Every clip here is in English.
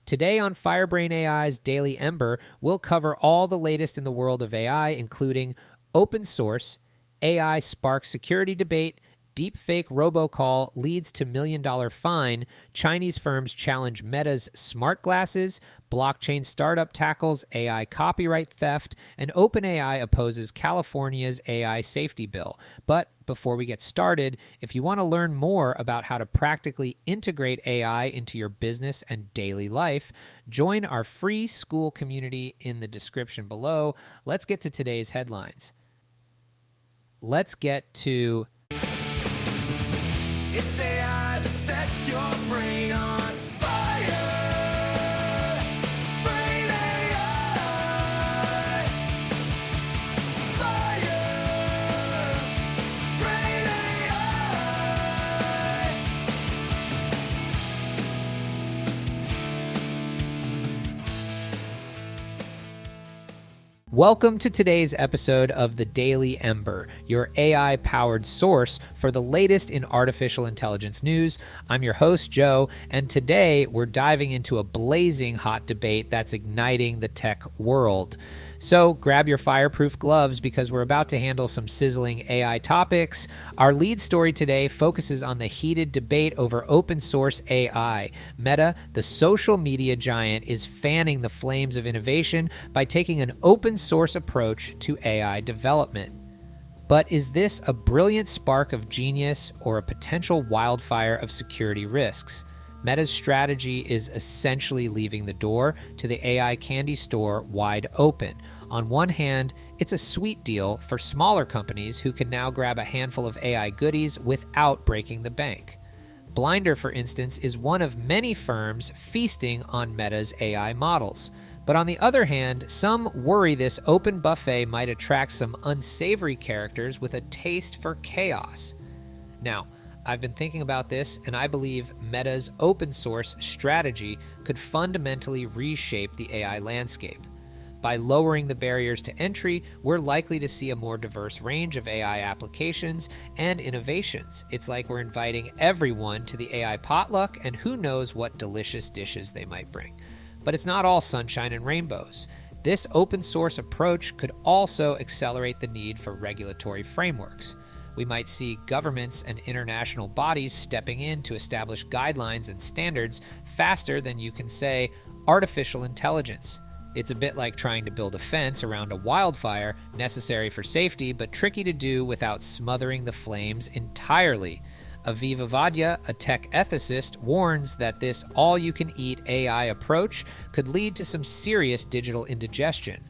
Today on FireBrain AI's Daily Ember, we'll cover all the latest in the world of AI, including open source, AI sparks security debate, Deepfake robocall leads to $1 million fine, Chinese firms challenge Meta's smart glasses, blockchain startup tackles AI copyright theft, and OpenAI opposes California's AI safety bill. But before we get started, if you want to learn more about how to practically integrate AI into your business and daily life, join our free school community in the description below. Let's get to today's headlines. Let's get to... It's AI that sets your brain on fire. Brain AI. Fire. Brain AI. Welcome to today's episode of the Daily Ember, your AI-powered source for the latest in artificial intelligence news. I'm your host, Joe, and today we're diving into a blazing hot debate that's igniting the tech world. So grab your fireproof gloves because we're about to handle some sizzling AI topics. Our lead story today focuses on the heated debate over open source AI. Meta, the social media giant, is fanning the flames of innovation by taking an open source approach to AI development. But is this a brilliant spark of genius or a potential wildfire of security risks? Meta's strategy is essentially leaving the door to the AI candy store wide open. On one hand, it's a sweet deal for smaller companies who can now grab a handful of AI goodies without breaking the bank. Blinder, for instance, is one of many firms feasting on Meta's AI models. But on the other hand, some worry this open buffet might attract some unsavory characters with a taste for chaos. Now, I've been thinking about this, and I believe Meta's open source strategy could fundamentally reshape the AI landscape. By lowering the barriers to entry, we're likely to see a more diverse range of AI applications and innovations. It's like we're inviting everyone to the AI potluck, and who knows what delicious dishes they might bring. But it's not all sunshine and rainbows. This open source approach could also accelerate the need for regulatory frameworks. We might see governments and international bodies stepping in to establish guidelines and standards faster than you can say artificial intelligence. It's a bit like trying to build a fence around a wildfire, necessary for safety, but tricky to do without smothering the flames entirely. Aviva Vaidya, a tech ethicist, warns that this all-you-can-eat AI approach could lead to some serious digital indigestion.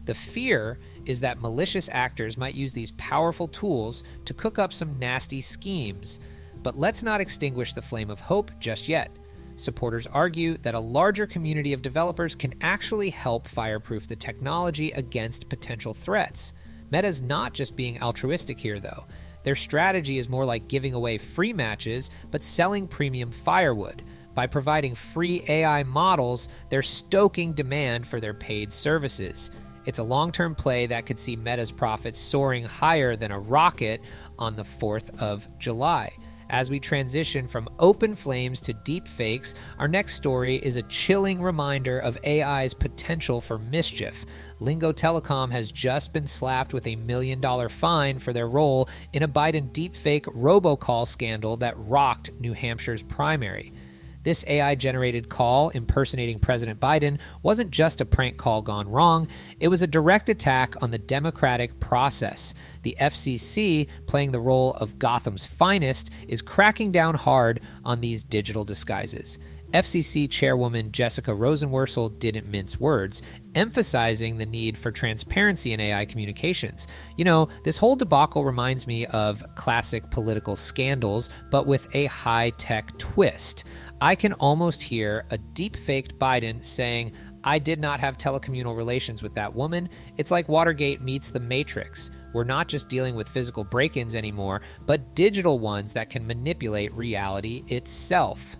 The fear is that malicious actors might use these powerful tools to cook up some nasty schemes. But let's not extinguish the flame of hope just yet. Supporters argue that a larger community of developers can actually help fireproof the technology against potential threats. Meta's not just being altruistic here, though. Their strategy is more like giving away free matches, but selling premium firewood. By providing free AI models, they're stoking demand for their paid services. It's a long-term play that could see Meta's profits soaring higher than a rocket on the 4th of July. As we transition from open flames to deep fakes, our next story is a chilling reminder of AI's potential for mischief. Lingo Telecom has just been slapped with a $1 million fine for their role in a Biden deepfake robocall scandal that rocked New Hampshire's primary. This AI-generated call impersonating President Biden wasn't just a prank call gone wrong, it was a direct attack on the democratic process. The FCC, playing the role of Gotham's finest, is cracking down hard on these digital disguises. FCC Chairwoman Jessica Rosenworcel didn't mince words, emphasizing the need for transparency in AI communications. You know, this whole debacle reminds me of classic political scandals, but with a high-tech twist. I can almost hear a deep-faked Biden saying, "I did not have telecommunal relations with that woman." It's like Watergate meets The Matrix. We're not just dealing with physical break-ins anymore, but digital ones that can manipulate reality itself.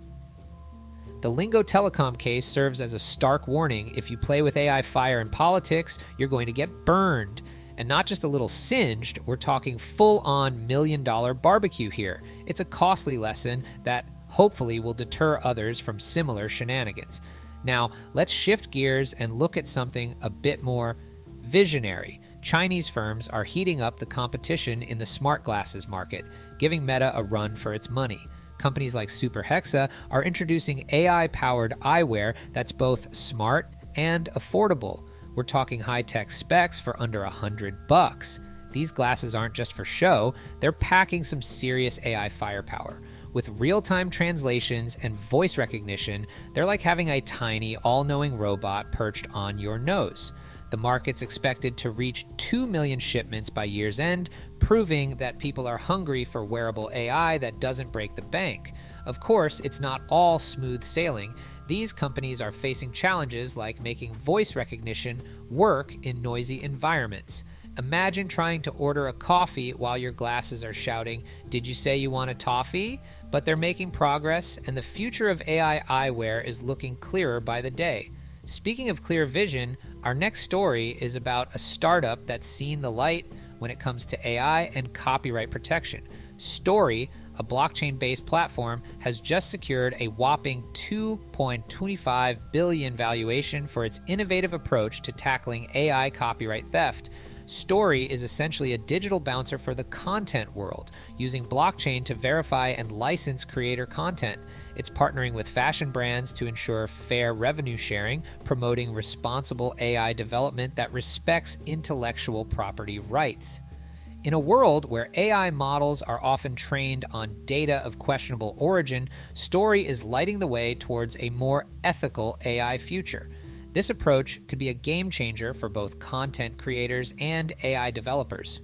The Lingo Telecom case serves as a stark warning. If you play with AI fire in politics, you're going to get burned. And not just a little singed, we're talking full-on $1 million barbecue here. It's a costly lesson that hopefully will deter others from similar shenanigans. Now, let's shift gears and look at something a bit more visionary. Chinese firms are heating up the competition in the smart glasses market, giving Meta a run for its money. Companies like Super Hexa are introducing AI-powered eyewear that's both smart and affordable. We're talking high-tech specs for under $100. These glasses aren't just for show, they're packing some serious AI firepower. With real-time translations and voice recognition, they're like having a tiny, all-knowing robot perched on your nose. The market's expected to reach 2 million shipments by year's end, proving that people are hungry for wearable AI that doesn't break the bank. Of course, it's not all smooth sailing. These companies are facing challenges like making voice recognition work in noisy environments. Imagine trying to order a coffee while your glasses are shouting, "Did you say you want a toffee?" But they're making progress, and the future of AI eyewear is looking clearer by the day. Speaking of clear vision, our next story is about a startup that's seen the light when it comes to AI and copyright protection. Story, a blockchain-based platform, has just secured a whopping $2.25 billion valuation for its innovative approach to tackling AI copyright theft. Story is essentially a digital bouncer for the content world, using blockchain to verify and license creator content. It's partnering with fashion brands to ensure fair revenue sharing, promoting responsible AI development that respects intellectual property rights. In a world where AI models are often trained on data of questionable origin, Story is lighting the way towards a more ethical AI future. This approach could be a game changer for both content creators and AI developers.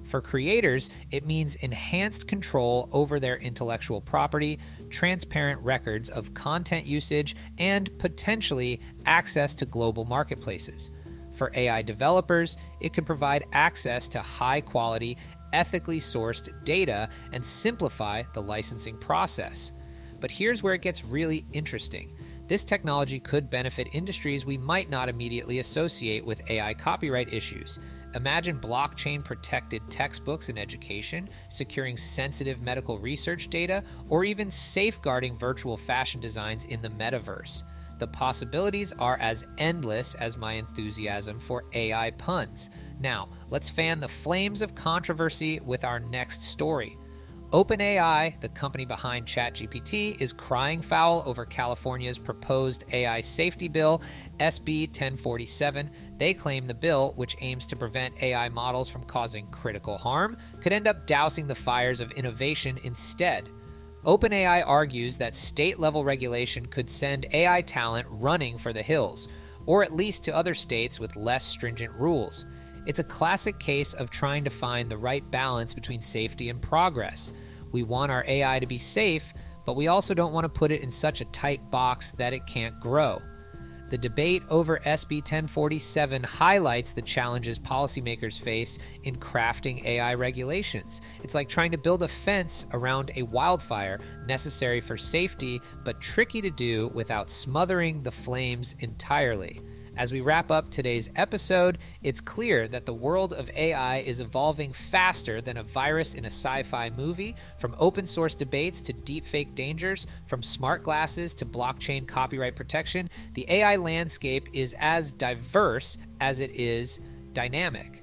For creators, it means enhanced control over their intellectual property, transparent records of content usage, and potentially access to global marketplaces. For AI developers, it could provide access to high-quality, ethically sourced data and simplify the licensing process. But here's where it gets really interesting. This technology could benefit industries we might not immediately associate with AI copyright issues. Imagine blockchain-protected textbooks in education, securing sensitive medical research data, or even safeguarding virtual fashion designs in the metaverse. The possibilities are as endless as my enthusiasm for AI puns. Now, let's fan the flames of controversy with our next story. OpenAI, the company behind ChatGPT, is crying foul over California's proposed AI safety bill, SB 1047. They claim the bill, which aims to prevent AI models from causing critical harm, could end up dousing the fires of innovation instead. OpenAI argues that state-level regulation could send AI talent running for the hills, or at least to other states with less stringent rules. It's a classic case of trying to find the right balance between safety and progress. We want our AI to be safe, but we also don't want to put it in such a tight box that it can't grow. The debate over SB 1047 highlights the challenges policymakers face in crafting AI regulations. It's like trying to build a fence around a wildfire, necessary for safety, but tricky to do without smothering the flames entirely. As we wrap up today's episode, it's clear that the world of AI is evolving faster than a virus in a sci-fi movie. From open source debates to deepfake dangers, from smart glasses to blockchain copyright protection, the AI landscape is as diverse as it is dynamic.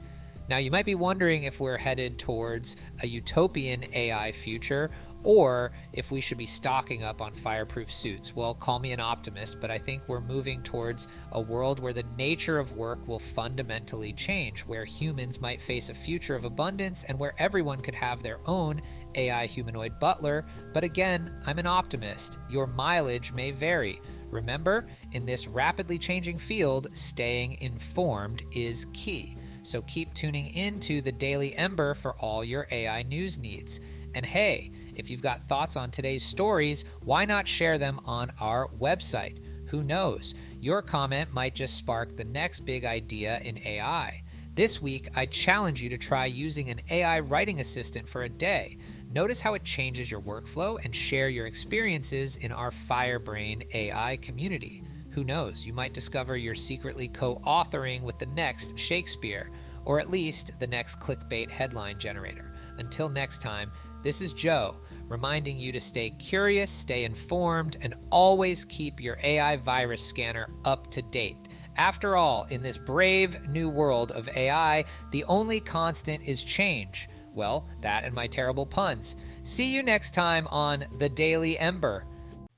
Now, you might be wondering if we're headed towards a utopian AI future, or if we should be stocking up on fireproof suits. Well, call me an optimist, but I think we're moving towards a world where the nature of work will fundamentally change, where humans might face a future of abundance and where everyone could have their own AI humanoid butler. But again, I'm an optimist. Your mileage may vary. Remember, in this rapidly changing field, staying informed is key. So keep tuning into the Daily Ember for all your AI news needs. And hey, if you've got thoughts on today's stories, why not share them on our website? Who knows? Your comment might just spark the next big idea in AI. This week, I challenge you to try using an AI writing assistant for a day. Notice how it changes your workflow and share your experiences in our FireBrain AI community. Who knows? You might discover you're secretly co-authoring with the next Shakespeare, or at least the next clickbait headline generator. Until next time, this is Joe, reminding you to stay curious, stay informed, and always keep your AI virus scanner up to date. After all, in this brave new world of AI, the only constant is change. Well, that and my terrible puns. See you next time on The Daily Ember.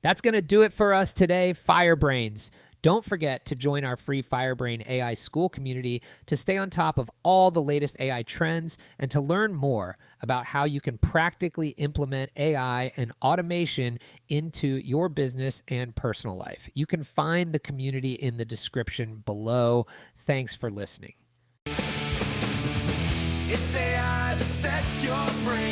That's going to do it for us today, Firebrains. Don't forget to join our free FireBrain AI school community to stay on top of all the latest AI trends and to learn more about how you can practically implement AI and automation into your business and personal life. You can find the community in the description below. Thanks for listening. It's AI that sets your brain